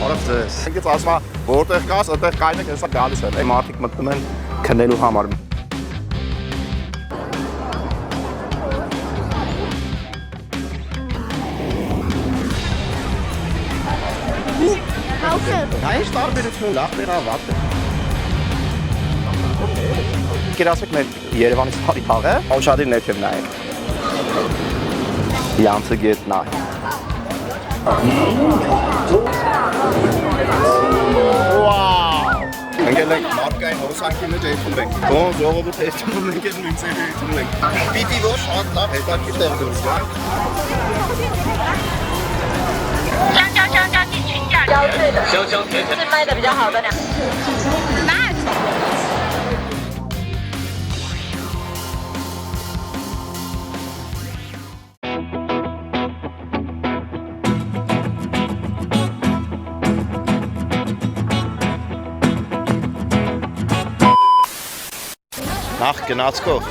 Բարև ձեզ։ Ինքս ասում եմ, որտեղ կաս, այդտեղ կայնը հեսա գալիս են։ Այն մարդիկ մտնում են քնելու համար։ Այս տարբերությունը լավ բերավատ է։ Կերասեք մեր Երևանի սարի թաղը, ուշադիր ներքև նայեք։ Յանցը գետ նայ։ Վաու։ Ընկել ենք մարդկային հոսանքի մեջ այդում ենք։ Ոնց ժողովուրդ այդում ենք նույն ծերը այդում ենք։ Պիտի ոչ շատ լավ հետաքրքիր տեղ դուրս գանք։ 是卖的比较好的两。Նախ գնացքով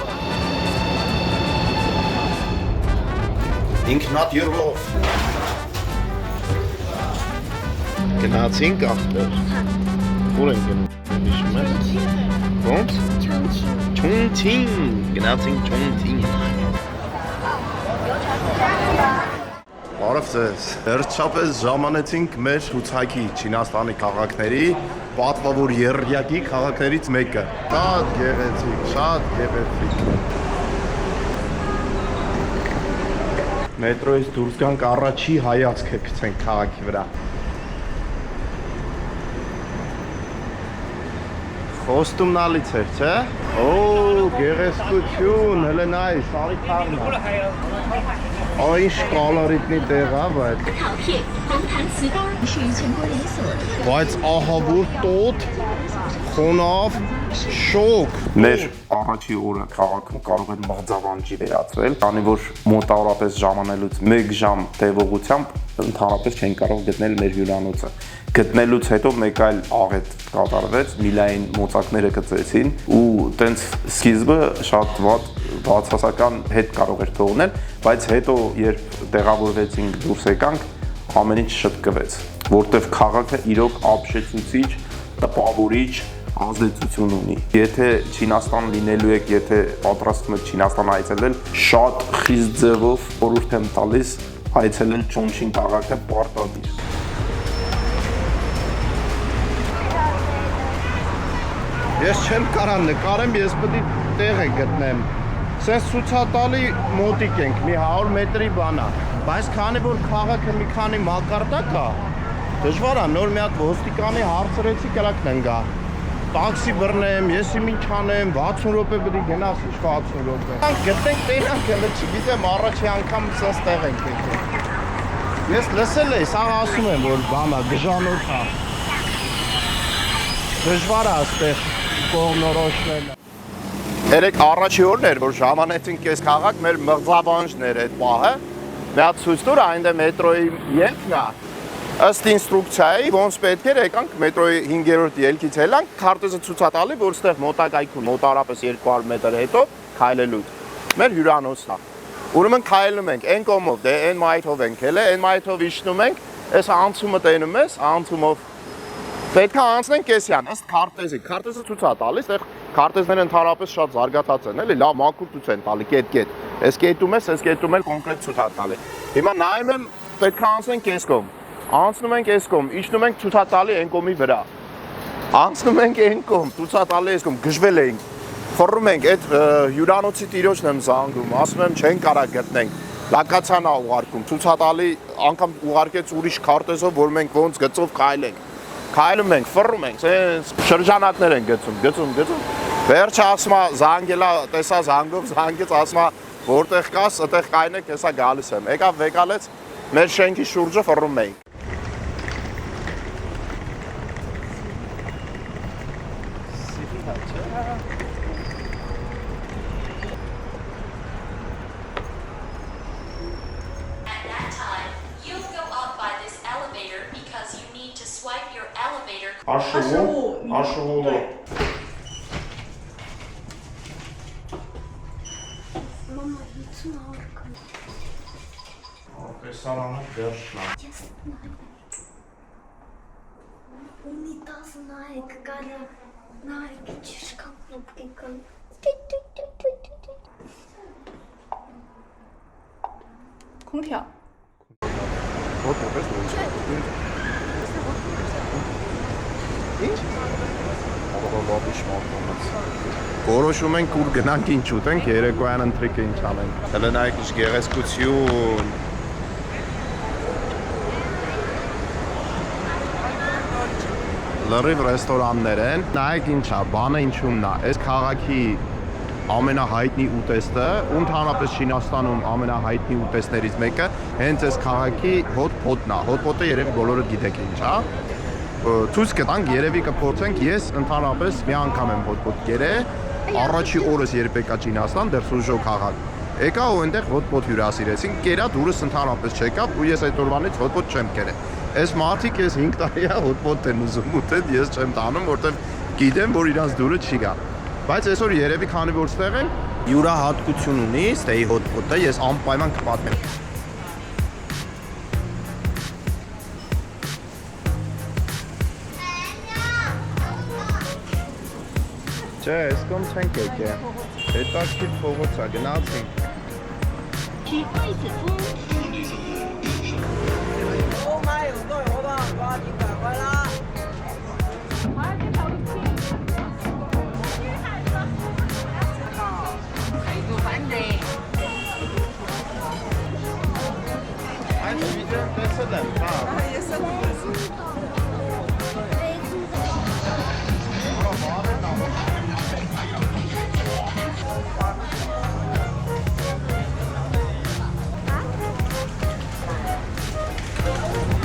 ինքնատիրով գնացինք ախտեր ուր ենք գնում հիշում ես ոնց Չունչին գնացինք Չունչին Բարև ձեզ վերջապես ժամանեցինք մեր ցուցակի Չինաստանի քաղաքների պատվավոր երրյակի քաղաքներից մեկը շատ գեղեցիկ մետրոյից դուրս գանք առաջի հայացքը գցենք քաղաքի վրա Խոստումնալից էր, չէ՞։ Օ, գեղեցկություն, հələ նայ, սարի թաղն է։ Այն շկալարիտնի տեղ է, բայց ահա որ տոտ, խոնավ, շոկ։ Մեր առաջի օրը քաղաքում կարող էր մղձավանջի վերածվել, քանի որ մոտավորապես ժամանելուց 1 ժամ տևողությամբ ընդհանրապես չեն կարող գտնել մեր հյուրանոցը։ Գտնելուց հետո մեկ այլ աղետ կատարվեց, միլային մոծակները գծեցին ու տենց սկիզբը շատ վատ բացասական հետ կարող էր թողնել, բայց հետո երբ տեղավորվեցինք դուրս եկանք, ամեն ինչ շտկվեց, որտեվ քաղաքը իրոք ապշեցուցիչ, տպավորիչ ազդեցություն ունի։ Եթե Չինաստան լինելու եք, եթե պատրաստվում եք Չինաստան այցելել, շատ խիստ ձևով խորհուրդ եմ տալիս այցելել Չոնչին քաղաքը պարտադիր։ Ես չեմ կարան նկարեմ, ես պետք է տեղ է գտնեմ։ Սենց ցուցատալի մոտիկ ենք, մի 100 մետրի բան է, բայց քանի որ քաղաքը մի քանի մակարդակ է, դժվար է, նոր մի հատ ոստիկանի հարցրեցի կրակն գա։ Տաքսի բռնեմ, ես ինչ անեմ, 60 րոպե պետք է գնաս, ինչ 60 րոպե։ Գտնենք տենանք, հələ չգիտեմ, առաջի անգամ սենց տեղ ենք եկել։ Ես լսել եմ, սա ասում եմ, որ բան է, գժանոց է։ Դժվար է այստեղ կողմնորոշվել։ Երեք առաջի օրն էր, որ ժամանեցինք այս քաղաք, մեր մղձավանջներ այդ պահը, մի հատ ցույց տուր, այնտեղ մետրոյի ելքն է, ըստ ինստրուկցիայի, ոնց պետք էր եկանք մետրոյի 5-րդ ելքից ելանք, քարտեզը ցուցատալի, որ ստեղ մոտակայքում մոտարապես 200 մետր հետո քայլելուց, մեր հյուրանոցն է։ Ուրեմն քայլում ենք, այն կողմով, դե այն մայթով ենք հելը, այն մայթով իջնում ենք, այս անցումը տենում ես, անցումով պետք է անցնենք կեսյան, ըստ քարտեզի, քարտեզը ցույց է տալիս, այդտեղ քարտեզները ընդհանրապես շատ զարգացած են, էլի, լավ մաքուր ցույց են տալի, կետ, այս կետում ես, այս կետում էլ կոնկրետ ցույց է տալի։ Հիմա նայում եմ, պետք է անցնենք կես կողմ, անցնում ենք այս կողմ, իջնում ենք ցույց է տալի այն կողմի վրա, անցնում ենք այն կողմ, ցույց է տալի այս կողմ, գժվել էինք, խռում ենք, այդ հյուրանոցի տիրոջն եմ զանգում, ասում եմ չեն կարա գտնենք, լակացան է ուղարկում, ցույց է տալի, անգամ ուղարկեց ուրիշ քարտեզով, որ մենք ոնց գծով քայլենք։ Քայլում ենք, ֆռում ենք, շրջանակներ են գծում։ Վերջը ասում է զանգելա, տեսա զանգով, զանգեց, ասում է որտեղ կաս, այդտեղ կայնեք, հեսա գալիս եմ։ Եկավ վեկալեց, մեր շենքի շուրջը ֆռում էինք։ Աշուղ։ Մամա, հիցում արքան։ Տեսարանը դերշնա։ Նայեք կարա, նայեք ինչքան կնոպկի կան։ Քունքյա։ Ոտ պես ոնց։ Ինչ։ Աբաբաբիշ մոտնոց։ Որոշում ենք ուր գնանք ինչ ուտենք, երեկոյան ընթրիքը ինչ անենք։ Հələ նայեք ինչ գեղեցկություն։ Լրիվ ռեստորաններ են, նայեք ինչա, բանը ինչումն է, այս քաղաքի ամենահայտնի ուտեստը, ու ընդհանրապես Չինաստանում ամենահայտնի ուտեստներից մեկը հենց այս քաղաքի հոտ-փոտն է, հոտ-փոտը երևի բոլորը գիտեք ինչ է, ցույց կտանք, երևի կփորձենք, ես ընդհանրապես մի անգամ եմ հոտ-փոտ կերել, առաջի օրս երբ եկա Չինաստան, դեռ Սուժոու քաղաք, եկա ու այնտեղ հոտ-փոտ հյուրասիրեցին, կերա դուրս ընդհանրապես չեկավ ու ես այդ օրվանից հոտ-փոտ չեմ կերել։ Այս մարդիկ ես 5 տարի է հոտ-փոտ են ուզում ուտել, ես չեմ տանում, որտեղ գիտեմ, որ իրանց դուրը չի գա։ Բայց այսօր երևի քանի որ ստեղ են, յուրահատկություն ունի ստեյ հոտ-փոտը, ես անպայման կպատմեմ։ Չէ, այս կողմ չենք եկել։ Հետաքրքիր փողոց է, գնացինք։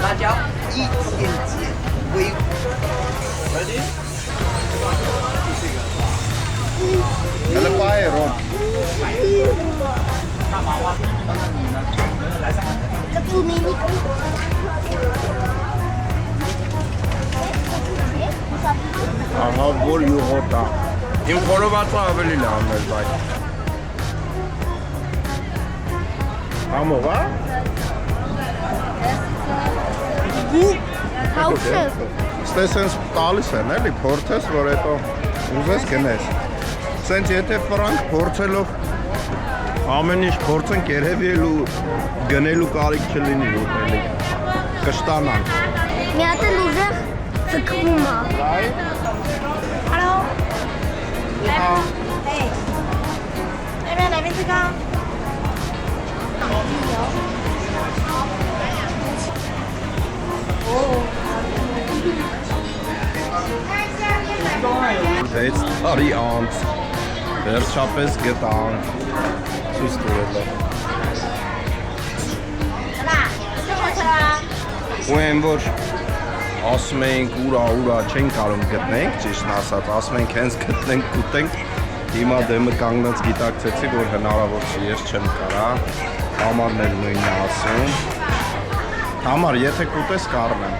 辣椒1000件为Հələ բայ է ռոմ։ Ահա որ յուղոտ է։ Իմ խորովածը ավելի լավն էր բայ։ Համով, հա։ Հաուքսև։ Ստես հենց տալիս են, էլի, փորձես, որ հետո ուզես գնես։ Սենց եթե ֆրանկ փորձելով ամեն ինչ փորձենք երևի էլ ու գնելու կարիք չլինի ուտելի։ Կշտանանք։ Մի հատ էլ ուժեղ ձգվում է։ Բայ։ Hello。来，哎，那边哪边最高？ 6 տարի անց վերջապես գտանք ցույց տուրելը։ Ու այն որ ասում էինք ուրա չենք կարող գտնենք, ճիշտն ասած, ասում ենք հենց գտնենք, կուտենք, հիմա դեմը կանգնած գիտակցեցի, որ հնարավոր չի, ես չեմ կարա, համարն էլ նույնն է ասում, համար, եթե կուտես կառնեմ։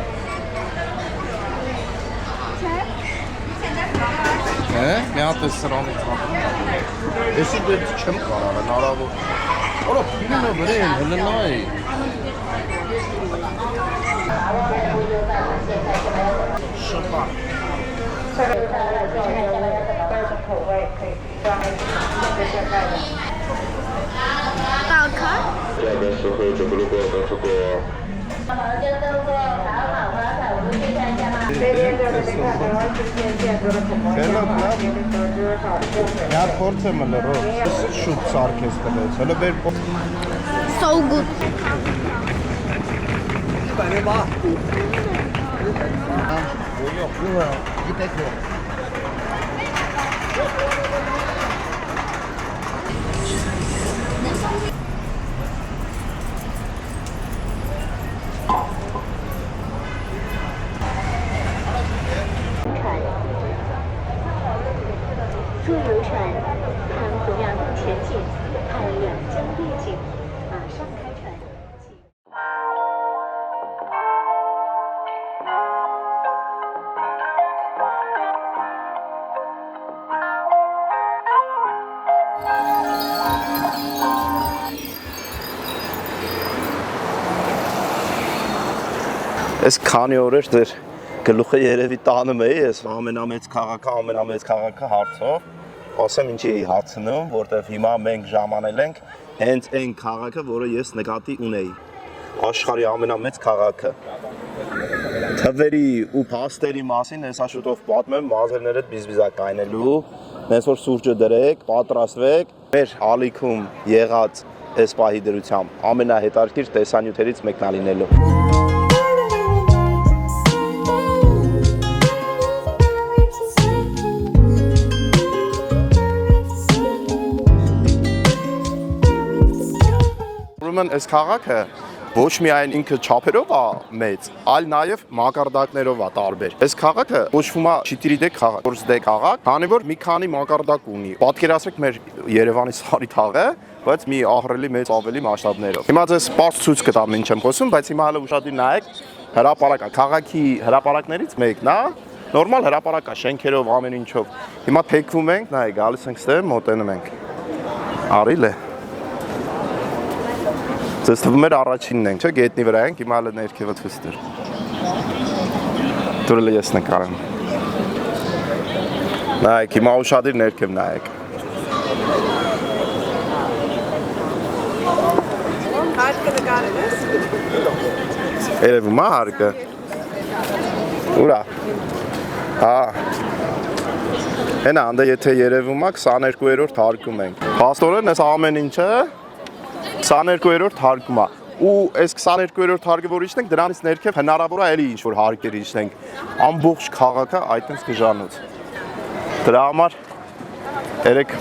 Մի հատ ես սրանից հապում։ Եսի դեպ չեմ կարար, հնարավոր։ Որա փինը վրեն, հլնայի։ Շպա։ Կալքա։ Միատ փորձ եմ լրով, շուտ սարք ես տվեց, հլը բեր փորձ։ So good։坐游船，看湖亮前景，看两江夜景，马上开船。Այս քանի օրեր դեր Գլուխը երևի տանում էի, ես ամենամեծ քաղաքը հարցով, ասեմ ինչի էի հարցնում, որտեվ հիմա մենք ժամանել ենք հենց այն քաղաքը, որը ես նկատի ունեի, աշխարհի ամենամեծ քաղաքը։ Թվերի ու փաստերի մասին հեսա շուտով պատմեմ, մազերներդ բիզբիզա կայնելու, հենց որ սուրճը դրեք, պատրաստվեք, մեր ալիքում եղած այս պահի դրությամբ ամենահետաքրքիր տեսանյութերից մեկն է լինելու։ Այս քաղաքը ոչ միայն ինքը չափերով է մեծ, այլ նաև մակարդակներով է տարբեր։ Այս քաղաքը կոչվում է 4D քաղաք, 4D քաղաք, քանի որ մի քանի մակարդակ ունի։ Պատկերացրեք մեր Երևանի սարի թաղը, բայց մի ահռելի մեծ ավելի մասշտաբներով։ Հիմա ձեզ սպաստ ցույց կտամ ինչ եմ խոսում, բայց հիմա հələ ուշադիր նայեք, հրապարակը, քաղաքի հրապարակներից մեկն է, նորմալ հրապարակ է, շենքերով, ամեն ինչով։ Հիմա թեքվում ենք, նայեք, գալիս ենք ստե, մոտենում ենք։ Արիլ է։ Ձեզ թվում էր առաջինն ենք, չէ, գետնի վրա ենք, հիմա հələ ներքևը ցույց տուր։ Դուրը ես նկարեմ։ Նայեք, հիմա ուշադիր ներքև նայեք։ Հարկը նկարել ես։ Երևում է հարկը։ Ուրա։ Հա։ Հենա, անդե եթե երևում է 22-րդ հարկում ենք։ Փաստորեն այս ամեն ինչը 22-րդ հարկում է։ Ու այս 22-րդ հարկը որ իջնենք, դրանից ներքև հնարավոր է էլի ինչ-որ հարկեր իջնենք։ Ամբողջ քաղաքը այդպես կժանոց։ Դրա համար երեք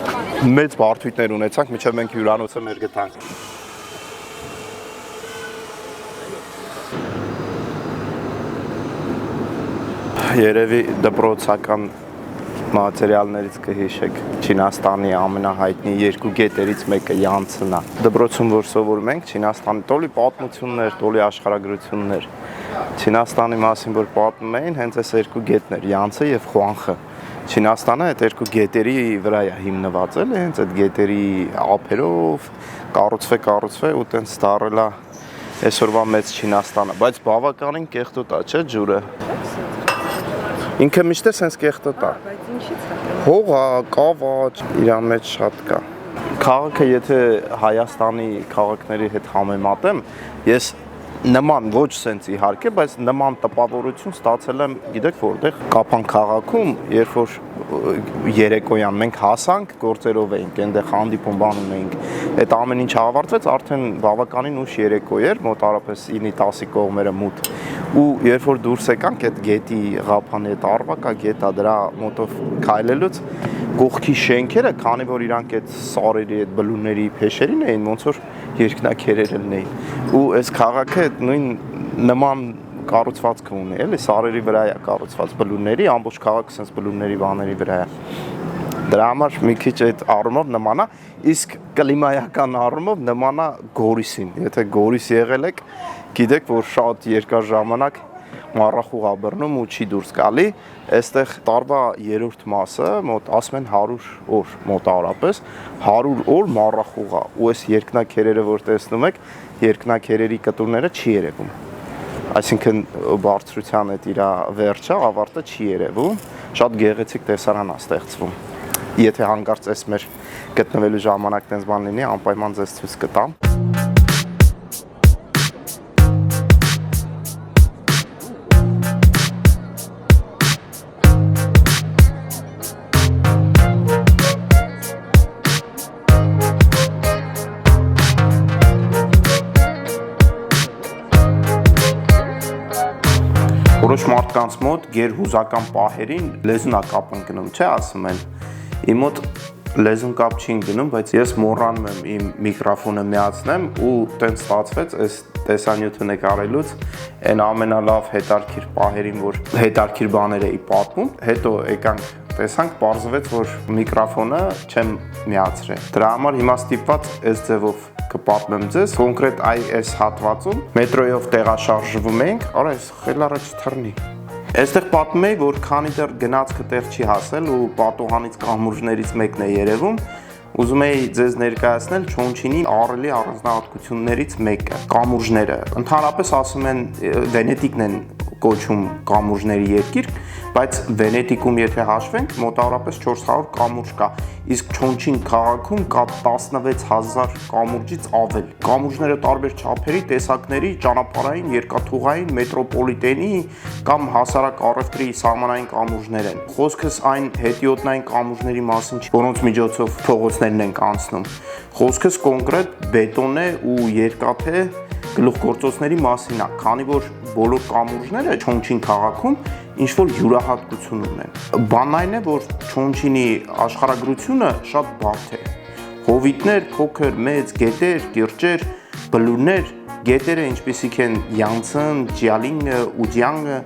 մեծ բարդույթներ ունեցանք, մինչև մենք հյուրանոցը մեր գտանք։ Երևի դպրոցական մատերիալներից կհիշեք Չինաստանի ամենահայտնի երկու գետերից մեկը Յանցն է։ Դպրոցում որ սովորում ենք Չինաստանի տոլի պատմություններ, տոլի աշխարհագրություններ։ Չինաստանի մասին որ պատմում էին, հենց այս երկու գետներ, Յանցը եւ Խուանխը։ Չինաստանը այդ երկու գետերի վրա է հիմնված էլ, հենց այդ գետերի ափերով կառուցվե ու տենց դարել է այսօրվա մեծ Չինաստանը, բայց բավականին կեղտոտ է, չէ՞ ջուրը։ Ինքը միշտ է sense կեղտոտ է։ Հողա, կավաճ, իր մեջ շատ կա։ Քաղաքը եթե Հայաստանի քաղաքների հետ համեմատեմ, ես նման ոչ sense իհարկե, բայց նման տպավորություն ստացել եմ, գիտեք որտեղ, Կապան քաղաքում, երբ որ երեկոյան մենք հասանք, գործերով էինք, այնտեղ հանդիպում բանում էինք, այդ ամեն ինչ ավարտվեց, արդեն բավականին ուշ երեկո էր, մոտարապես 9-10 կողմերը մութ։ Ու երբ որ դուրս եկանք այդ գետի Ղափանի այդ արվակա գետա դրա մոտով քայլելուց գողքի շենքերը, քանի որ իրանք այդ սարերի, այդ բլուրների փեշերին էին, ոնց որ երկնակերեր էին։ Ու այս քաղաքը նույն նման կառուցվածք ունի, էլի սարերի վրա է կառուցված բլուրների, ամբողջ քաղաքը sense բլուրների բաների վրա է։ Դրա համար մի քիչ այդ առումով նման է, իսկ կլիմայական առումով նման է Գորիսին։ Եթե Գորիս եղել եք, գիտեք, որ շատ երկար ժամանակ մառախուղ է բռնում ու չի դուրս գալի, այստեղ տարվա 3-րդ մասը, մոտ ասում են 100 օր, մոտավորապես 100 օր մառախուղ է, ու այս երկնակերերը որ տեսնում եք, երկնակերերի կտուրները չի երևում։ Այսինքն բարձրության այդ իր վերջը, ավարտը չի երևում, շատ գեղեցիկ տեսարան է ստեղծվում։ Եթե հանկարծ այս մեր գտնվելու ժամանակ տենց բան լինի, անպայման ձեզ ցույց կտամ։ Որոշ մարդկանց մոտ գերհուզական պահերին լեզուն կապ են գնում, չէ՞ ասում են։ Իմ մոտ լեզուն կապ չին գնում, բայց ես մոռանում եմ իմ միկրոֆոնը միացնեմ ու տենց ստացվեց այս տեսանյութը նկարելուց այն ամենալավ հետարքիր պահերին, որ հետարքիր բաներ էի պատմում, հետո եկանք տեսանք, պարզվեց, որ միկրոֆոնը չեմ միացրել։ Դրա համար հիմա ստիպված այս ձևով կպատմեմ ձեզ, կոնկրետ այս հատվածում մետրոյով տեղաշարժվում ենք, արա այս խել առաջ թռնի։ Այստեղ պատմում էի, որ քանի դեռ գնացքը տեղ չի հասել ու պատոհանից կամուրջներից մեկն է երևում, ուզում էի ձեզ ներկայացնել Չոնչինի ահռելի առանձնահատկություններից մեկը՝ կամուրջները։ Ընդհանրապես ասում են Վենետիկն են կոչում կամուրջների երկիր, բայց Վենետիկում եթե հաշվենք, մոտավորապես 400 կամուրջ կա, իսկ Չոնչին քաղաքում կա 16000 կամուրջից ավել։ Կամուրջները տարբեր չափերի, տեսակների, ճանապարհային, երկաթուղային, մետրոպոլիտենի կամ հասարակ առևտրի սահմանային կամուրջներ են։ Խոսքս այն հետիոտնային կամուրջների մասին չի, որոնց միջոցով փողոցներն են անցնում։ Խոսքս կոնկրետ բետոնե ու երկաթե գլուխգործոցների մասին է, քանի որ բոլոր կամուրջները Չոնչին քաղաքում ինչ-որ յուրահատկություն ունեն։ Բանն այն է, որ Չոնչինի աշխարհագրությունը շատ բարդ է։ Հովիտներ, փոքր, մեծ, գետեր, կիրճեր, բլուրներ, գետերը ինչպիսիք են Յանցն, Ջիալինգը, Ուջյանգը,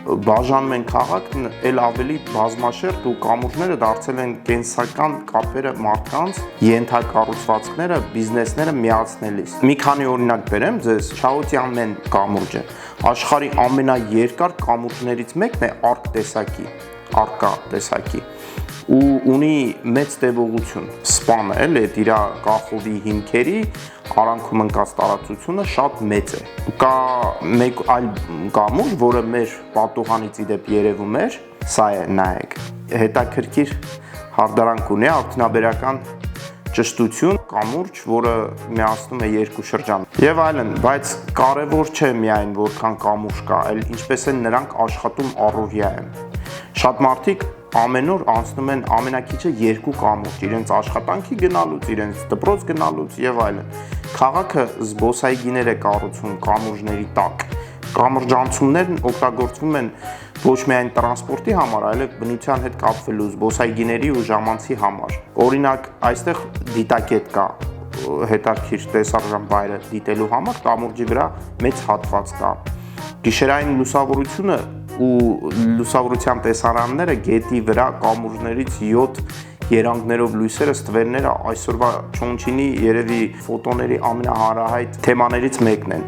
բաժանում են քաղաքն էլ ավելի բազմաշերտ ու կամուրջները դարձել են կենսական կապերը մարդկանց, ենթակառուցվածքները, բիզնեսները միացնելիս։ Մի քանի օրինակ բերեմ ձեզ, Չաուտյանմեն կամուրջը աշխարհի ամենաերկար կամուրջներից մեկն է արկա տեսակի ու ունի մեծ տևողություն։ Սպանը էլ է իր կախովի հիմքերի արանքում ընկած տարածությունը շատ մեծ է։ Կա մեկ այլ կամուրջ, որը մեր պատուհանից իդեպ երևում էր, սա է, նայեք, հետաքրքիր հարդարանք ունի, արդյունաբերական ճշտություն, կամուրջ, որը միացնում է երկու շրջան եւ այլն, բայց կարեւոր չէ միայն որքան կամուրջ կա, այլ ինչպես են նրանք աշխատում առօրյայում։ Շատ մարդիկ ամեն օր անցնում են ամենակիչը 2 կամուրջ, իրենց աշխատանքի գնալուց, իրենց դպրոց գնալուց եւ այլն։ Քաղաքը զբոսայգիներ է կառուցում կամուրջների տակ։ Կամրջանցումներն օգտագործվում են ոչ միայն տրանսպորտի համար, այլև բնության հետ կապվելու զբոսայգիների ու ժամանցի համար։ Օրինակ, այստեղ դիտակետ կա, հետաքրքիր տեսարժան վայրը դիտելու համար, կամուրջի վրա մեծ հատված կա։ Գիշերային լուսավորությունը ու լուսավորության տեսարանները գետի վրա կամուրջներից 7 երանգներով լույսերը ստվերները այսօրվա Չոնչինի երևի ֆոտոների ամենահարահայտ թեմաներից մեկն են։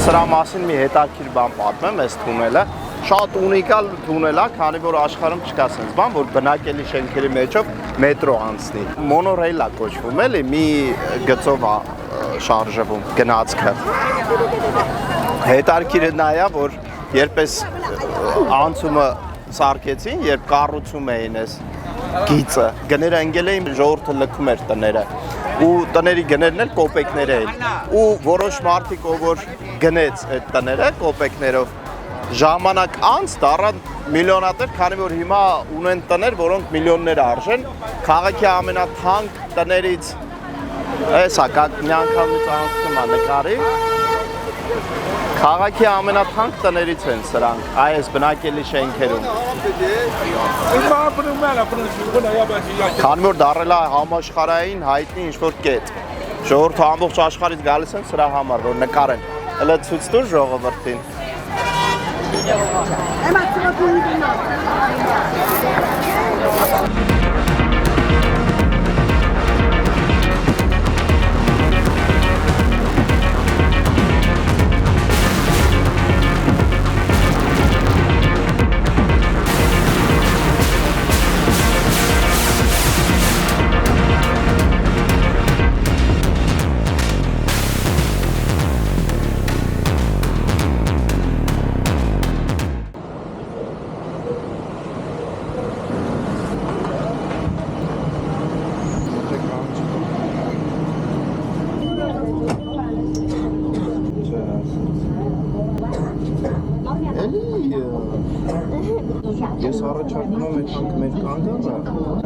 Սրա մասին մի հետաքրքիր բան պատմեմ, այս թունելը շատ ունիկալ թունել է, քանի որ աշխարհում չկա sense բան, որ բնակելի շենքերի մեջով մետրո անցնի։ Մոնորեյլ է կոչվում, էլի, մի գծով է շարժվում գնացքը։ Հետաքրքիրը նա է, որ երբ էս անցումը սարքեցին, երբ կառուցում էին այս գիծը, գները ընկել էին, ժողովուրդը լքում էր տները։ Ու տների գներն էլ կոպեկներ էին։ Ու որոշ մարդիկ, ով որ գնեց այդ տները կոպեկներով, ժամանակ անց դառան միլիոնատեր, քանի որ հիմա ունեն տներ, որոնք միլիոններ արժեն։ Քաղաքի ամենաթանկ տներից էսա, մի անգամից անցնում է նկարի։ Քաղաքի ամենաթանկ տներից են սրանք, այս բնակելի շենքերում։ Քանի որ դառել է համաշխարհային հայտնի ինչ-որ կետ։ Ժողովուրդը ամբողջ աշխարհից գալիս են սրա համար, որ նկարեն։ Հələ ցույց տուր ժողովրդին։ առաջարկում եմ եկանք մեր կանգանը,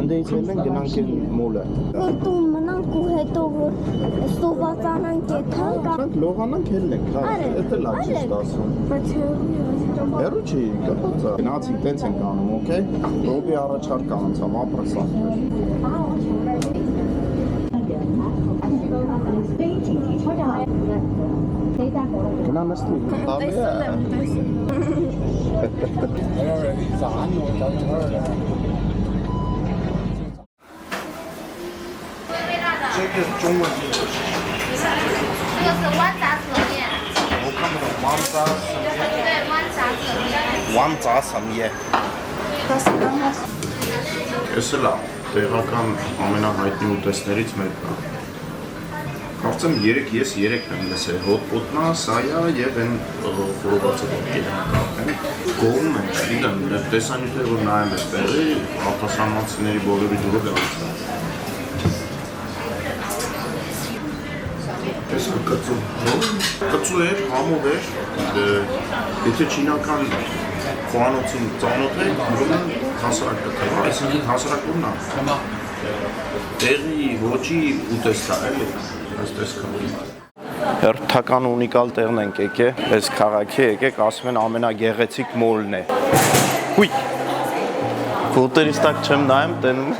ընդեից ելնենք գնանք են մոլը։ Որ տուն մնանք ու հետո որ սովացանանք եկանք։ Կանք լողանանք ելնենք, հա, էդ էլ ճիշտ ասում։ Բայց Հերու չի, կպոցա։ Գնացինք, տենց ենք անում, օքեյ։ Ռոբի առաջարկ անցավ, ապրսա։ Գնա նստի։ Էսը լավ, տեղական ամենահայտնի ուտեստներից մեկն է։ Կարծեմ 3 ես 3-ն եմ լսել, հոտպոտնա, սայա եւ այն խորովածը կերակրն։ Գովում են, չգիտեմ, տեսանյութեր որ նայում ես տեղի, արտասահմանցիների բոլորի դուրը գալիս է։ Էսը կծու, կծու էր, համով էր, եթե չինական խոհանոցին ծանոթ եք, ուրեմն հասարակ կտել, այսինքն հասարակումն է։ Տեղի ոչի ուտեստ է, էլի, այստես կա։ Հերթական ունիկալ տեղն ենք եկե, այս քաղաքի եկեք, ասում են ամենագեղեցիկ մոլն է։ Ուй, կուտերից տակ չեմ նայեմ, տենում։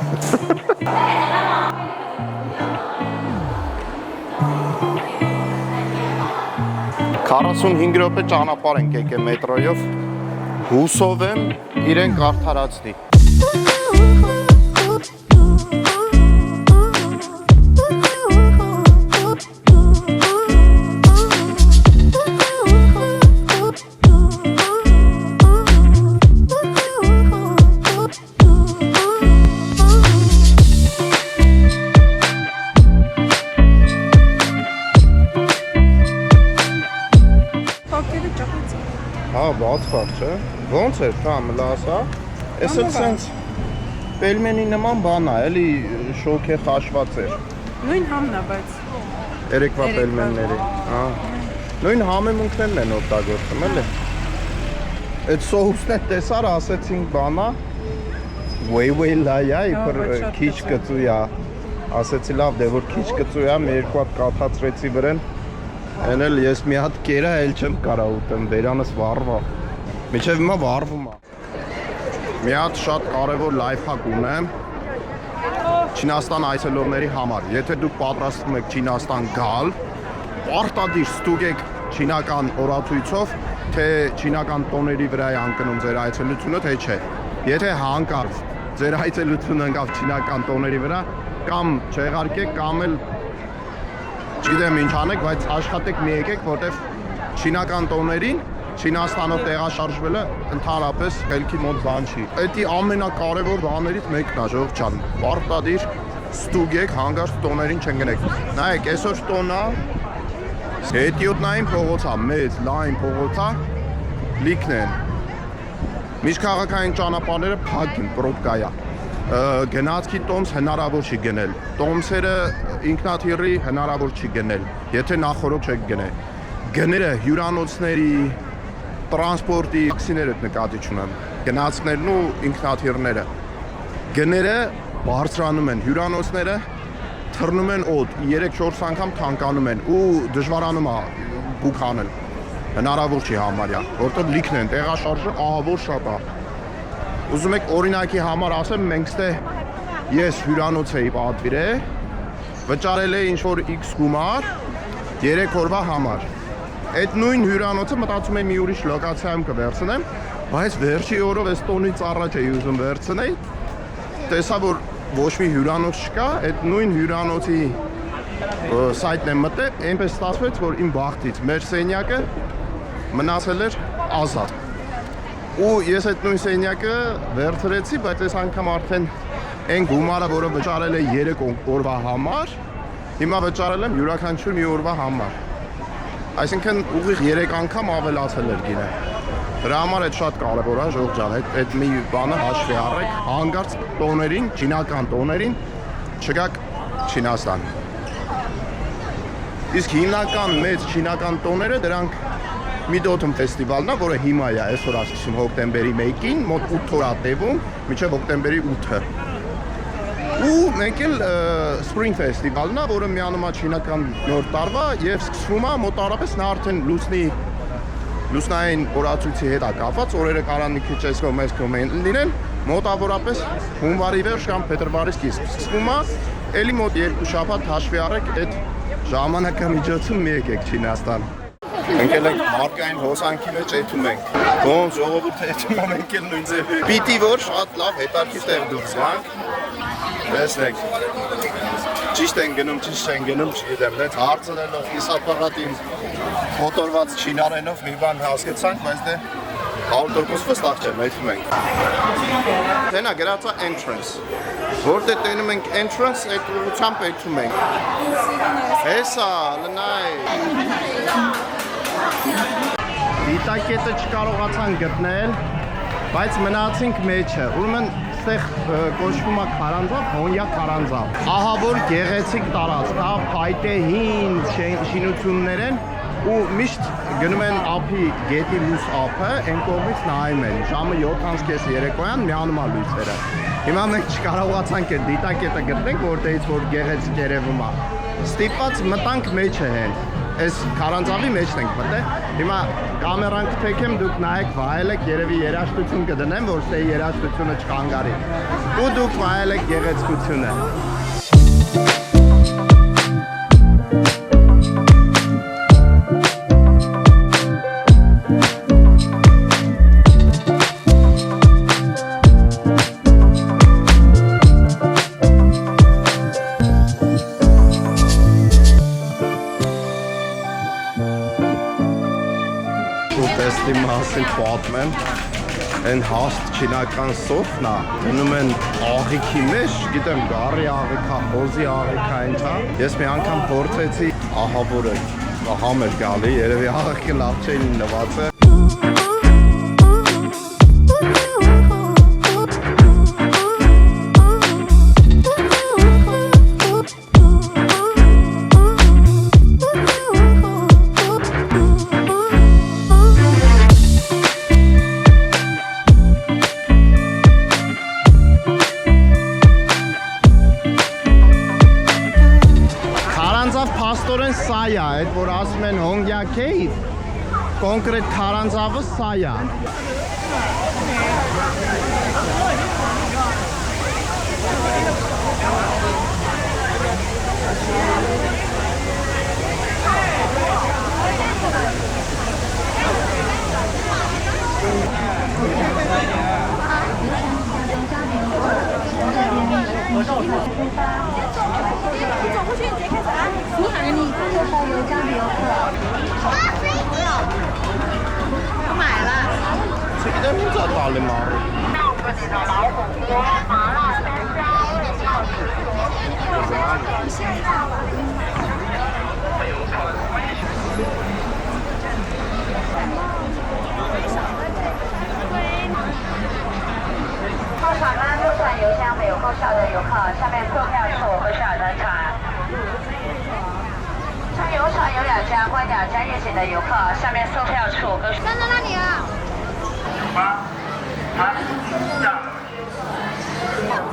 45 րոպե ճանապարհ ենք եկել մետրոյով, հուսով եմ իրեն կարդարացնի։ Հա, բաց խաղ չէ։ Ոնց էր, կամ լասա։ Էս էլ սենց պելմենի նման բան է, էլի շոքե խաշված էր։ Նույն համն է, բայց Երեկվա պելմենների։ Հա։ Նույն համեմունքներն են օգտագործում, էլի։ Այդ սոուսն է տեսար, ասեցինք բանա։ Way լայա, իբր քիչ կծույա։ Ասեցի լավ, դե որ քիչ կծույա, մի երկու հատ կաթացրեցի վրան։ Այն էլ ես մի հատ կերա էլ չեմ կարա ուտեմ, դերանս վառվա։ Միջև հիմա վառվում է։ Մի հատ շատ կարևոր լայֆհակ ունեմ Չինաստան այցելողների համար։ Եթե դուք պատրաստվում եք Չինաստան գալ, պարտադիր ստուգեք չինական օրացույցով, թե չինական տոների վրա է անկնում ձեր այցելությունը, թե չէ։ Եթե հանկարծ ձեր այցելությունը ընկավ չինական տոների վրա, կամ չեղարկեք, կամ էլ չգիտեմ ինչ անեք, բայց աշխատեք մի եկեք, որտեվ չինական տոներին Չինաստանով տեղաշարժվելը ընդհանրապես խելքի մոտ բան չի։ Դա ամենակարևոր բաներից մեկն է, ժողովուրդ ջան։ Պարտադիր ստուգեք, հանգարց տոներին չընկնեք։ Նայեք, այսօր տոնա հետիոտնային փողոցա, մեծ լայն փողոցա, լիքն են։ Միջքաղաքային ճանապարհները փակ են, պրոբկայա։ Գնացքի տոմս հնարավոր չի գնել։ Տոմսերը ինքնաթիռի հնարավոր չի գնել, եթե նախորդ չեք գնել։ Գները հյուրանոցների, տրանսպորտի տաքսիները նկատի չունեն։ Գնացքներն ու ինքնաթիռները։ Գները բարձրանում են, հյուրանոցները թռնում են օդ, 3-4 անգամ թանկանում են ու դժվարանում է բուք անել։ Հնարավոր չի համարյա, որտեղ լիքն են, տեղաշարժը ահավոր շատ է։ Ուզում եք օրինակի համար ասեմ, մենք ստե ես հյուրանոց էի պատվիրել, վճարել էի ինչ-որ X գումար 3 օրվա համար։ Այդ նույն հյուրանոցը մտածում եմ մի ուրիշ լոկացիայում կվերցնեմ, բայց վերջի օրով այս տոնից առաջ էի ուզում վերցնել, տեսա որ ոչ մի հյուրանոց չկա, այդ նույն հյուրանոցի սայթն եմ մտել, այնպես ստացվեց, որ իմ բախտից մեր սենյակը մնացել էր ազատ։ Ու ես այդ նույն սենյակը վերցրեցի, բայց այս անգամ արդեն այն գումարը, որը վճարել է 3 օրվա համար, հիմա վճարել եմ յուրաքանչյուր մի օրվա համար։ Այսինքն ուղիղ 3 անգամ ավելացել էր գինը։ Դրա համար այդ շատ կարևոր է, ժողովուրդ ջան, այդ մի բանը հաշվի առեք, հանկարծ տոներին, չինական տոներին չգաք Չինաստան։ Իսկ հիմնական մեծ չինական տոները դրանք Mid-Autumn ֆեստիվալն է, որը հիմա է այսօր ասում հոկտեմբերի 1-ին, մոտ 8 օր է տևում, մինչև հոկտեմբերի 8-ը։ Ու մենք էլ Spring ֆեստիվալն է, որը միանում է չինական նոր տարվա եւ սկսվում է մոտավորապես նա արդեն լուսնային օրացույցի հետ է կապված, օրերը կարան մի քիչ այսքան մեծ կոմենտ լինեն, մոտավորապես հունվարի վերջ կամ փետրվարի սկիզբ սկսվում է, էլի մոտ 2 շաբաթ հաշվի առեք այդ ժամանակամիջոցում մի եկեք Չինաստան։ Ընկել ենք մարկային հոսանքի մեջ էթում ենք։ Ոնց ժողովուրդը էթում է մենք էլ նույն ձև։ Պիտի որ շատ լավ հետարքի տեղ դուրս գանք։ Տեսնեք։ Ճիշտ են գնում, ճիշտ են գնում, չգիտեմ, դες հարցնելով իսապարատին մոտորված չինարենով մի բան հասկացանք, բայց դե 100% վստահ չեմ, էթում ենք։ Տենա գրած է entrance։ Որտեղ տենում ենք entrance, այդ ուղղությամբ էթում ենք։ Հեսա, լնայ։ Դիտակետը չկարողացան գտնել, բայց մնացինք մեջը։ Ուրեմն այստեղ կոչվում է քարանձավ, հոնյա քարանձավ։ Ահա որ գեղեցիկ տարածք, հա փայտե հին շինություններ են ու միշտ գնում են ափի գետի լույս ափը, այն կողմից նայում են։ Ժամը 7:30 երեկոյան միանում է լույսերը։ Հիմա մենք չկարողացանք այդ դիտակետը գտնենք, որտեղից որ գեղեցիկ երևում է։ Ստիպված մտանք մեջը հենց։ Այս քարանձավի մեջն ենք մտել։ Հիմա կամերան կթեքեմ, դուք նայեք, վայելեք, երևի երաժշտություն կդնեմ, որ սա երաժշտությունը չխանգարի։ Ու դուք վայելեք գեղեցկությունը։ Ուտեստի մասին պատմեմ, այն հաստ չինական սոֆն է, գնում են աղիքի մեջ, գիտեմ գարի աղիքա, խոզի աղիքա ինչա, ես մի անգամ փորձեցի, ահա որը համ էր գալի, երևի աղիքը լավ չէին նված է։ Փաստորեն սա է, այդ որ ասում են Հոնգյա Cave, կոնկրետ քարանձավը սա է։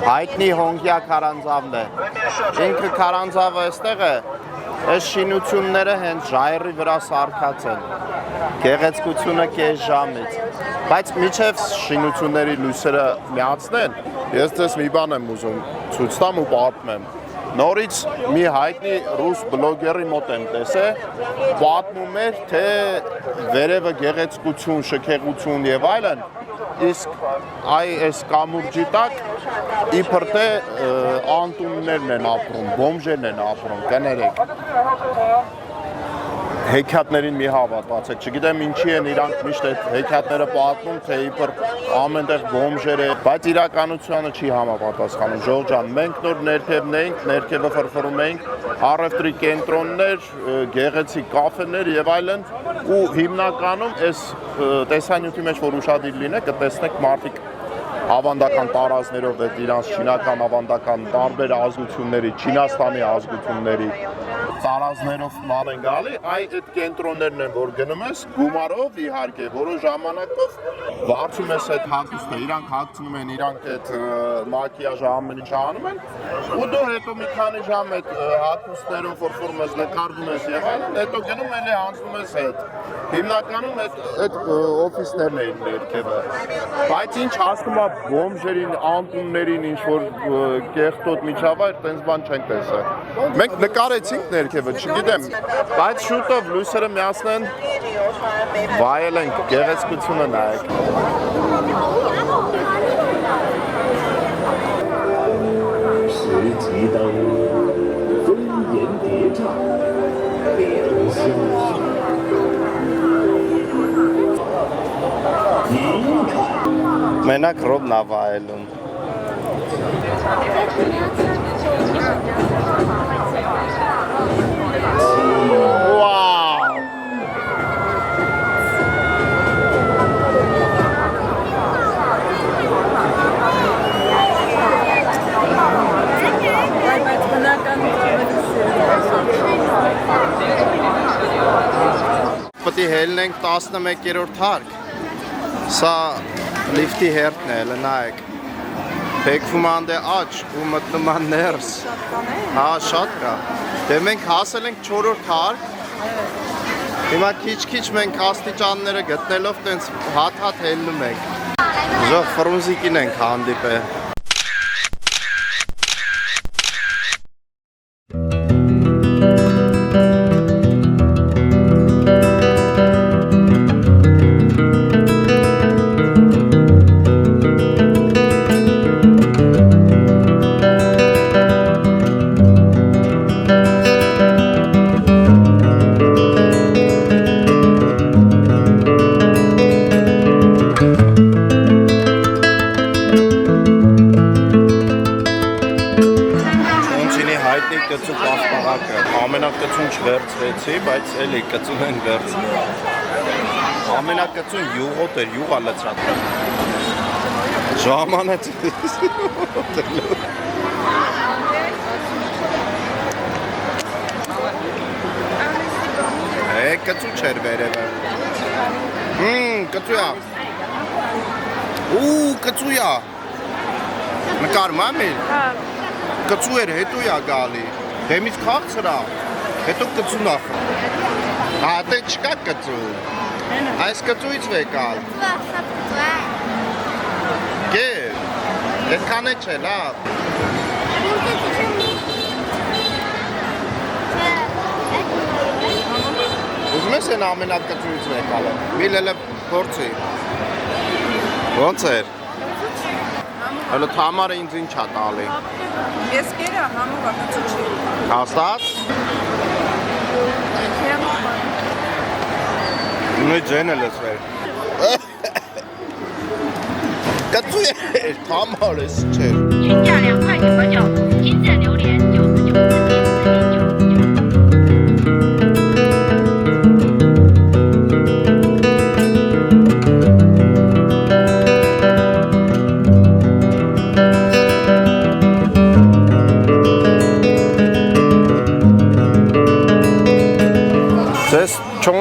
Հայտնի Հոնգյա քարանձավն է։ Ինքը քարանձավը այստեղ է, այս շինությունները հենց ժայռի վրա սարքած են։ Գեղեցկությունը կես ժամից։ Բայց միջև շինությունների լույսերը միացնեն, ես դες մի բան եմ ուզում ցույց տամ ու պատմեմ։ Նորից մի հայտնի ռուս բլոգերի մոտ եմ տեսել, պատմում էր, թե վերևը գեղեցկություն, շքեղություն եւ այլն, իսկ այս կամուրջի տակ իբր թե անտուններն են ապրում, բոմժերն են ապրում, կներեք։ Հեքիաթներին մի հավատացեք, չգիտեմ ինչի են իրանք միշտ այդ հեքիաթները պատմում, թե իբր ամենտեղ բոմժեր է, բայց իրականությանը չի համապատասխանում։ Ժողովուրդ ջան, մենք նոր ներքևն էինք, ներքևը ֆրֆրում էինք, առևտրի կենտրոններ, գեղեցիկ կաֆեներ եւ այլն, ու հիմնականում այս տեսանյութի մեջ որ ուշադիր լինեք, կտեսնեք մարդիկ ավանդական տարազներով այդ իրանց չինական ավանդական տարբեր ազգությունների, Չինաստանի ազգությունների տարազներով ման են գալի, այդ կենտրոններն են, որ գնում ես գումարով իհարկե, որոշ ժամանակով վարձում ես այդ հագուստը, իրանք հագցնում են, իրանք այդ մակիաժը ամեն ինչ անում են, ու դու հետո մի քանի ժամ այդ հագուստներով որ ես նկարվում ես եղան, հետո գնում էլի անցնում ես հետ։ Հիմնականում այդ օֆիսներն էին ներքևը, բայց ինչ հասնում է բոմժերին, անկուններին, ինչ որ կեղտոտ միջավայր, տենց բան չենք տեսել։ Մենք նկարեցինք ներքևը, չգիտեմ, բայց շուտով լույսերը միացնեն, վայել ենք, գեղեցկությունը նայեք։ Մենակ ռոբն ա վայելում։ Վաու։ Պետք է հելնենք 11-րդ հարկ։ Սա լիֆտի հերթն է, նայեք։ Բեկվում անդե աջ ու մտնում ան ներս։ Հա, շատ կա։ Դե մենք հասել ենք 4-րդ հարկ։ Հիմա քիչ-քիչ մենք աստիճանները գտնելով տենց հատ-հատ հելնում ենք։ Ժող ֆրունզիկին ենք հանդիպել։ Ամենակցուն չվերցրեցի, բայց էլի կծուն են վերցրել։ Ամենակցուն յուղոտ էր, յուղա լծրատ։ Ժամանեց կծու չեր վերևը։ Կծու ա։ Ու կծու ա։ Նկարում ամիլ։ Կծու էր հետու ա գալի։ Դեմից քաղցրա, հետո կծուն ախ։ Հա, դե չկա կծու։ Այս կծուից վեկալ։ Գե, այդքան է չէ, լավ։ Ուզում ես են ամենակ կծուից վեկալը։ Մի լելը փորձի։ Ոնց էր։ Հələ թամարը ինձ ինչ ա տալի։ Ես կերա համով ակացու չի։ Հաստատ։ Նույն ջենը լսվեր։ Կծու էր, թամար ես չէր։ 均价2块99，金钻榴莲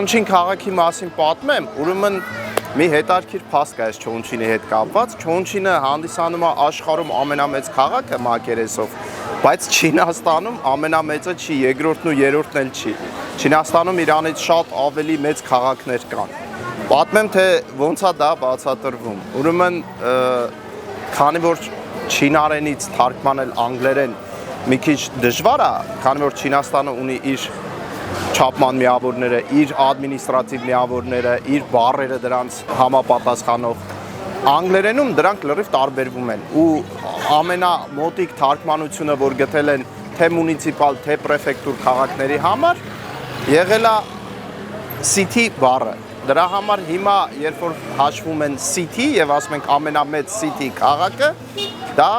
99Չոնչին քաղաքի մասին պատմեմ, ուրեմն մի հետարքիր փաստ կա այս Չոնչինի հետ կապված։ Չոնչինը հանդիսանում է աշխարհում ամենամեծ քաղաքը մակերեսով, բայց Չինաստանում ամենամեծը չի, երկրորդն ու երրորդն էլ չի։ Չինաստանում Իրանից շատ ավելի մեծ քաղաքներ կան։ Պատմեմ թե ոնց է դա բացատրվում։ Ուրեմն քանի որ չինարենից թարգմանել անգլերեն մի քիչ դժվար է, քանի որ Չինաստանը ունի իր չափման միավորները, իր ադմինիստրատիվ միավորները, իր բառերը դրանց համապատասխանող։ Անգլերենում դրանք լրիվ տարբերվում են ու ամենամոտիկ թարգմանությունը, որ գտել են թե մունիցիպալ, թե պրեֆեկտուր քաղաքների համար, եղել է city բառը։ Դրա համար հիմա, երբ որ հաշվում են city եւ ասում ենք ամենամեծ city քաղաքը, դա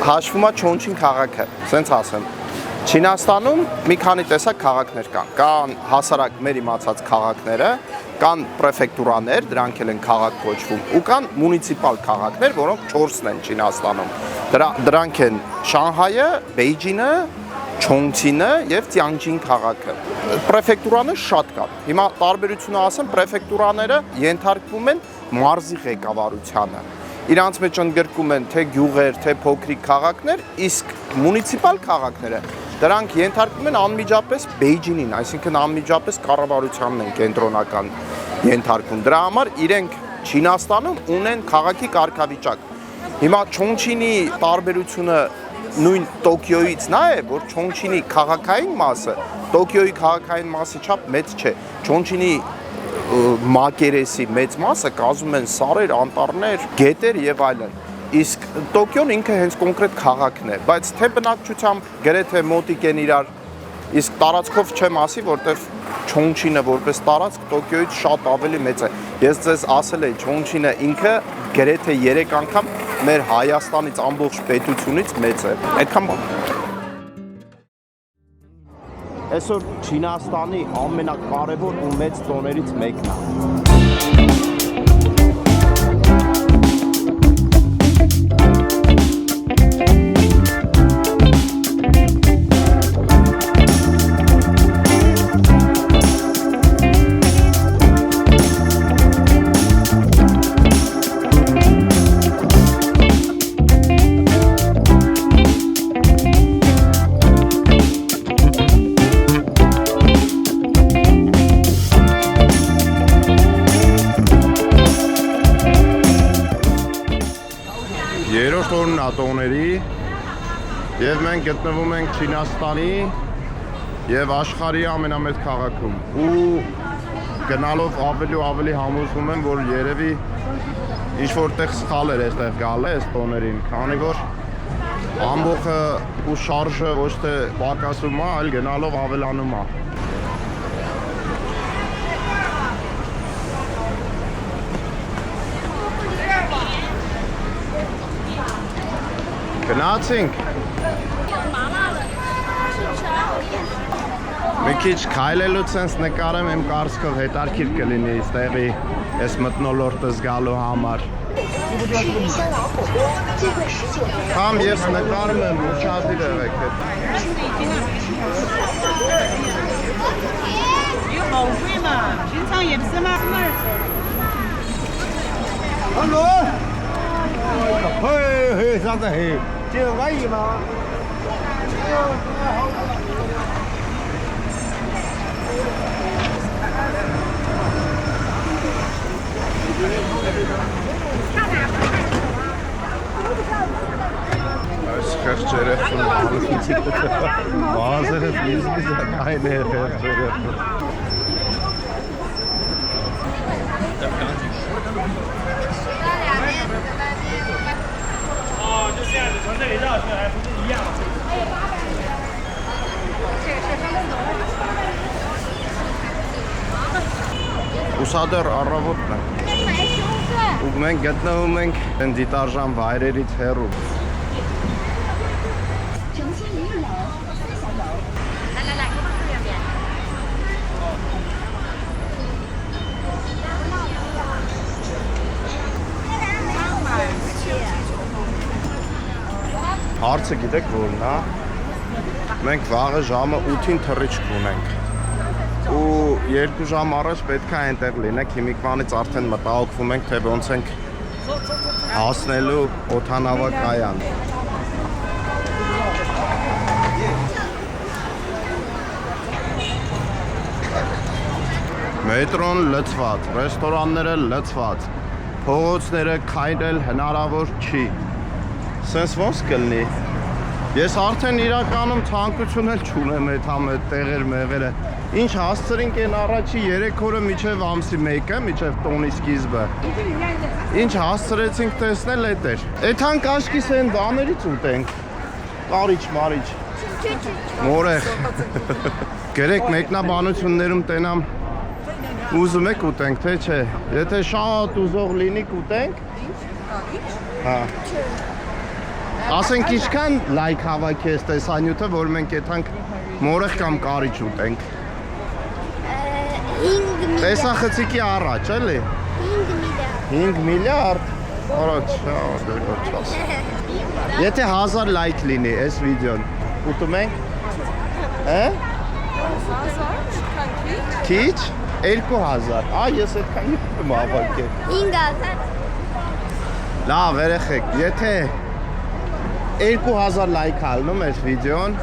հաշվում է Չոնչին քաղաքը, ասենց ասեմ։ Չինաստանում մի քանի տեսակ քաղաքներ կան։ Կան հասարակ մեր իմացած քաղաքները, կան պրեֆեկտուրաներ, դրանք էլ են քաղաք կոչվում, ու կան մունիցիպալ քաղաքներ, որոնք 4-ն են Չինաստանում։ Դրանք են Շանհայը, Բեյջինը, Չոնգչինը եւ Տյանջին քաղաքը։ Պրեֆեկտուրանը շատ կան։ Հիմա տարբերությունը ասեմ, պրեֆեկտուրաները ենթարկվում են մարզի ղեկավարությանը։ Իրանց մեջ ընդգրկում են թե գյուղեր, թե փոքրիկ քաղաքներ, իսկ մունիցիպալ քաղաքները դրանք ենթարկվում են անմիջապես Բեյջինին, այսինքն անմիջապես կառավարությանն են կենտրոնական ենթարկվում։ Դրա համար իրենք Չինաստանում ունեն քաղաքի կարգավիճակ։ Հիմա Չոնգչինի տարբերությունը նույն Տոկիոյից նա է, որ Չոնգչինի քաղաքային մասը Տոկիոյի քաղաքային մասի չափ մեծ չէ։ Չոնգչինի մակերեսի մեծ մասը կազմում են սարեր, անտառներ, գետեր եւ այլն։ Իսկ Տոկիոն ինքը հենց կոնկրետ քաղաքն է, բայց թե բնակչությամբ գրեթե մոտիկ են իրար, իսկ տարածքով չեմ ասի, որտեվ Չոնգչինը որպես տարածք Տոկիոյից շատ ավելի մեծ է։ Ես ձեզ ասել եմ, Չոնգչինը ինքը գրեթե 3 անգամ մեր Հայաստանից ամբողջ պետությունից մեծ է։ Այդքան բան։ Այսօր Չինաստանի ամենակարևոր ու մեծ տոներից մեկն է։ Երրորդ օրն ատոների եւ մենք գտնվում ենք Չինաստանի եւ աշխարհի ամենամեծ քաղաքում ու գնալով ավելի ու ավելի համոզվում եմ, որ երևի ինչ որտեղ սխալ էր այստեղ գալը այս տոներին, քանի որ ամբողջը ու շարժը ոչ թե պակասում է, այլ գնալով ավելանում է։ Գնացինք։ Մի քիչ քայլելուց sense նկարեմ իմ կարծիքով հետարքիր կլինի այստեղի այս մթնոլորտը զգալու համար։ Կամ ես նկարում եմ ուշադիր եղեք հետ։ Hello。嘿，啥子嘿？这个安逸吗？Խեղճերέφն բազերը ֆիզիկը կային է խեղճերέφն Ուսադար առավոտն է ու մենք գտնվում ենք դիտարժան վայրերից հեռու Հարցը գիտեք որն է, մենք վաղը ժամը 8-ին թռիչք ունենք ու 2 ժամ առաջ պետք է այնտեղ լինենք, հիմիկվանից արդեն մտահոգվում ենք, թե ոնց ենք հասնելու օդանավակայան։ Մետրոն լցված, ռեստորանները լցված, փողոցները քայլել հնարավոր չի։ Սենց ոնց կլինի։ Ես արդեն իրականում ցանկություն էլ չունեմ այդ համը տեղեր մեղերը։ Ինչ հասցրինք այն առաջի 3 օրը միջև ամսի 1-ը, միջև տոնի սկիզբը։ Ինչ հասցրեցինք տեսնել էդ էր։ Այդքան կաշկիս են դաներից ուտենք։ Կարիչ, մարիչ։ Մորեղ։ Գերեք մեկնաբանություններում տենամ ուզում եք ուտենք, թե չէ։ Եթե շատ ուզող լինի կուտենք։ Հա։ Ասենք ինչքան լայք հավաքի ես տեսանյութը, որ մենք եթանք մորեղ կամ կարիչ ուտենք։ Տեսա խցիկի առաջ, էլի։ 5 միլիարդ։ Առաջ, չաս։ Եթե 1000 լայք լինի այս վիդեոն, ուտում ենք։ Հա? 1000 Քիչ։ 2000։ Ես այդքան եմ ավակել։ 5000 Լավ, երեխեք, եթե 2000 լայք ալնում այս վիդեոն,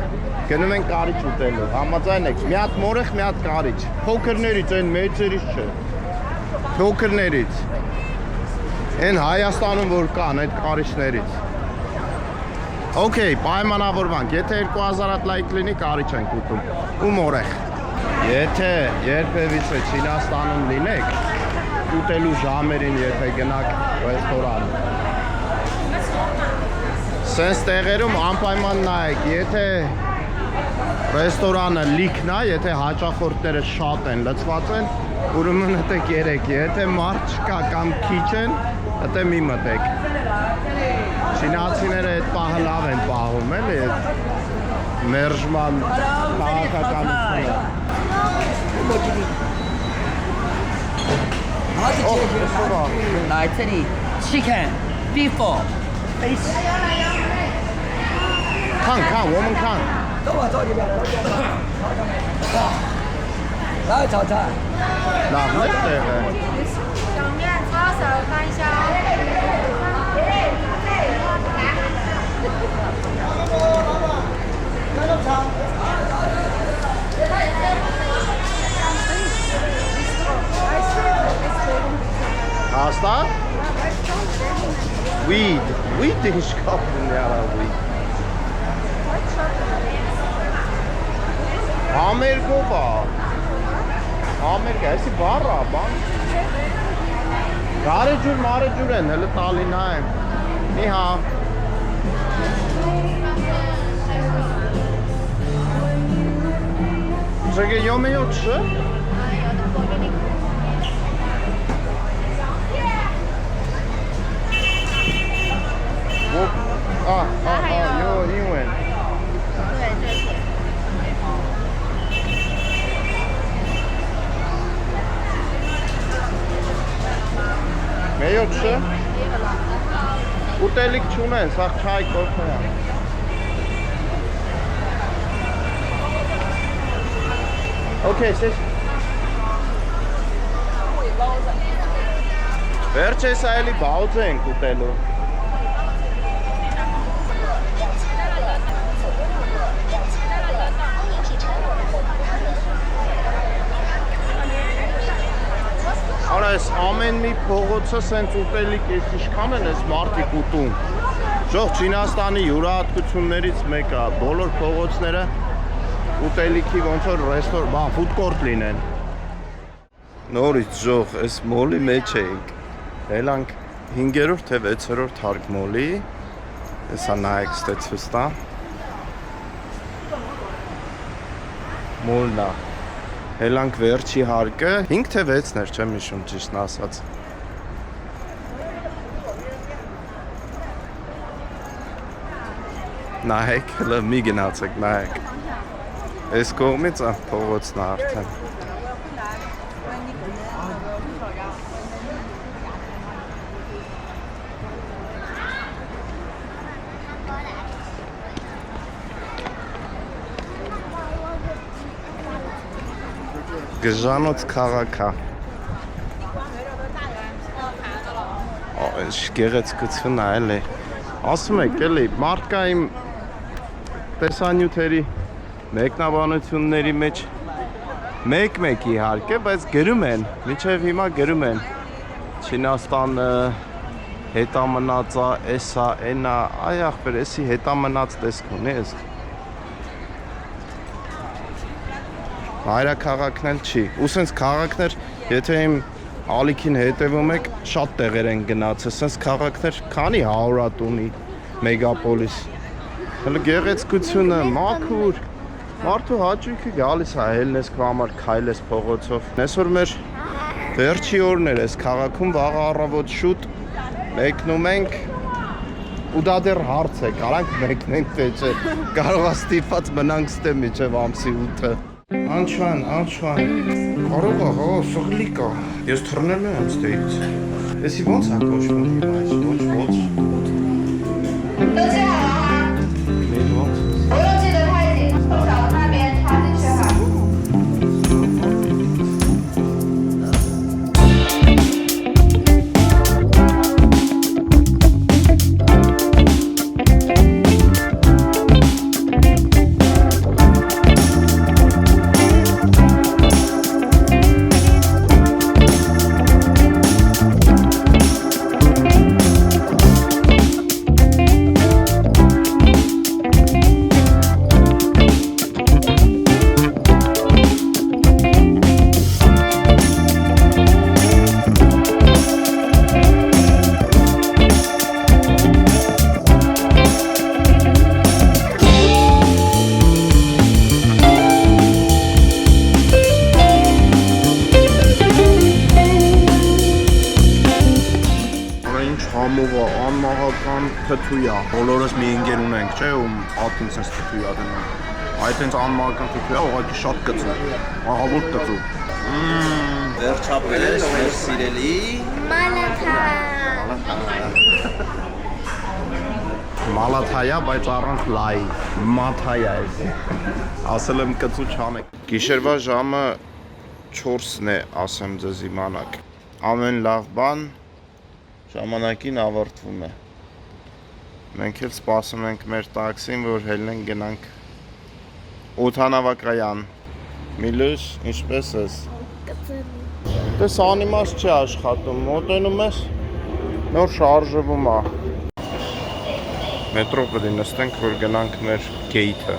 գնում ենք կարիճ ուտելու, համաձայն եք, մի հատ մորեղ, մի հատ կարիճ, փոքրներից, այն մեծերից չէ, փոքրներից, այն Հայաստանում որ կան, այդ կարիճներից։ Okay, պայմանավորվանք, եթե 2000 հատ լայք լինի, կարիճ ենք ուտում, ու մորեղ։ Եթե երբևիցե Չինաստանում լինեք, ուտելու ժամերին եթե գնաք ռեստորան, սենց տեղերում անպայման նայեք, եթե ռեստորանը լիքն է, եթե հաճախորդները շատ են, լցված են, ուրեմն հետեք երեք, եթե մարդ չկա կամ քիչ են, հետե մի մտեք։ Չինացիները այդ պահը լավ են պահում, էլի, այդ մերժման քաղաքականությունը։ Chicken, beef,看，我们看。来炒菜。哪没得嘞？小面抄手干香。Hasta? Weed is kapın ya weed. Amerika. Amerika, esi barra, ban. Marıcur en, hele talina en. Ni hao. Czekaj, jomy jutrzy?有英文。对，这是。没有吃？ուտելիք չունեն, սաղ չայ կոֆե է։ Okay, սես։ Վերջ ես այլի բաուց ենք ուտելու։ Արա ես ամեն մի փողոցը սենց ուտելիք ես իշքան են ես մարդիկ ուտում։ Ժող Չինաստանի յուրահատկություններից մեկը, բոլոր փողոցները ուտելիքի ոնց որ ռեստորան, ֆուդկորտ լինեն։ Նորից ժող, այս մոլի մեջ էինք։ Ելանք 5-րդ թե 6-րդ հարկ մոլի։ Հեսա նայեք ստեցվստա։ Մոլնա։ Ելանք վերջի հարկը 5 թե 6-ներ չեմ հիշում ճիշտն ասած։ Նայեք, հələ մի գնացեք, նայեք։ Այս կողմից փողոցն է արդեն։ Գժանոց քաղաք է։ Այս գեղեցկությունն է, էլի։ Ասում եք, էլի, մարդկա իմ տեսանյութերի մեկնաբանությունների մեջ մեկ իհարկե, բայց գրում են, մինչև հիմա գրում են Չինաստանը հետամնացա, էսա, էնա, այ ախպեր, էսի հետամնաց տեսք ունի ես։ Հայրաքաղաքն էլ չի։ Ու սենց քաղաքներ, եթե իմ ալիքին հետևում եք, շատ տեղեր են գնացել, սենց քաղաքներ քանի 100 հատ ունի մեգապոլիս։ Հələ գեղեցկությունը, մաքուր, մարդու հաճույքը գալիս է, հելնես քո համար քայլես փողոցով։ Այսօր մեր վերջի օրն էր այս քաղաքում, վաղ առավոտ շուտ մեկնում ենք ու դա դեռ հարց է, կարանք մեկնենք թե չէ, կարող է ստիպված մնանք ստե միջև ամսի 8-ը։ Անչվան, կարող է, հո, սղլի կա։ Ես թռնել եմ ստեից։ Էսի ոնց է կոչվում հիմա, ոնց։ Անմահական թթույա, բոլորս մի ընկեր ունենք, չէ, ում ատին sense թթույա դնում։ Այդ հենց անմահական թթույա, ուղղակի շատ կծու, ահավոր կծու։ Վերջապես, մեր սիրելի Մալաթայա, բայց առանց լայի, մաթայա է։ Ասել եմ կծու չանեք։ Գիշերվա ժամը 4-ն է, ասեմ ձեզ իմանաք։ Ամեն լավ բան ժամանակին ավարտվում է։ Մենք էլ սպասում ենք մեր տաքսին, որ հելնենք գնանք օդանավակայան։ Միլուս, ինչպես ես։ Դες անիմաց չի աշխատում, մոտենում ես, նոր շարժվում է։ Մետրո պետք է նստենք, որ գնանք մեր գեյթը։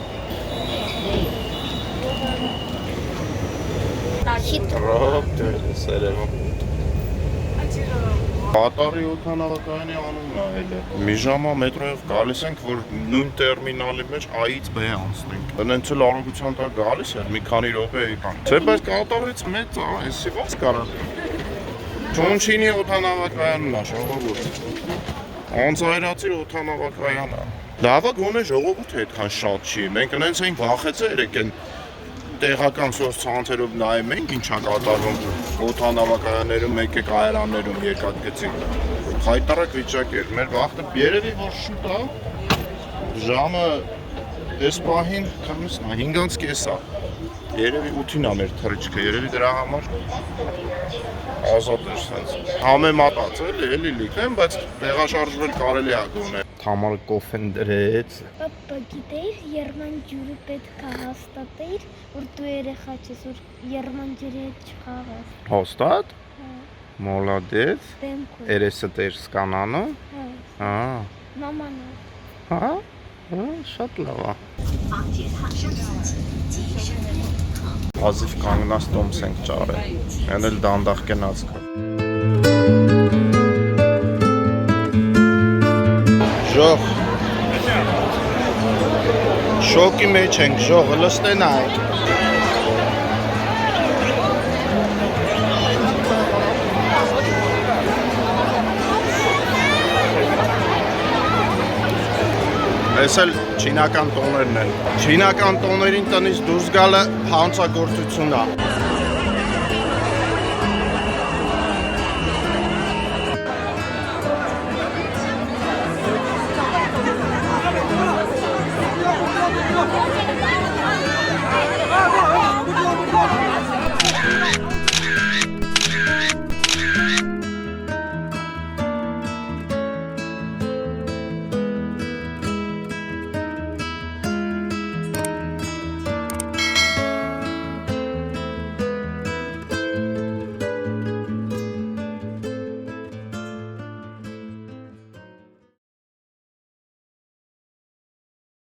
Ռոբ, դες երևում։ Կատարի օդանավակայանի անունն է էլի։ Մի ժամա մետրոյով գալիս ենք, որ նույն տերմինալի մեջ A-ից B անցնենք։ Դրանց էլ արագության տակ գալիս էր, մի քանի րոպեի բան։ Չէ, բայց կատարից մեծ է, էսի ո՞նց կարա։ Չոնչինի օդանավակայանն է, ժողովուրդ։ Անձայրացի օդանավակայանը։ Լավը գոնե ժողովուրդը այդքան շատ չի։ Մենք այնց ենք վախեցել եկեն տեղական սոց ցանցերով նայում ենք ինչա կատարվում օդանավակայաններում, մեկեկայարաններում եկած գցին։ Խայտարակ վիճակ էր, մեր վախտը երևի որ շուտ է։ Ժամը այս պահին քանիսն է, 5:30 է։ Երևի 8-ին է մեր թռիչքը, երևի դրա համար ազատ էր սենց։ Համեմատած էլի լիքն, բայց տեղաշարժվել կարելի է գոնե։ Թամար կոֆեն դրեց։ Պապա գիտեիր, երմանջուրը պետք է հաստատեիր, որ դու երեխա ես, որ երմանջուրի հետ չխաղաս։ Հաստատ։ Մոլադեց։ Դեմքով։ Երեսը դեր սկանանո։ Հա։ Մաման։ Հա։ Շատ լավ է։ Ազիվ կանգնած տոմս ենք ճարել։ Այն էլ դանդաղ գնաց կա։ Ժող։ Շոկի մեջ ենք, ժողը լստենայք։ Այս էլ չինական տոներն են։ Չինական տոներին տնից դուրս գալը հանցագործություն է։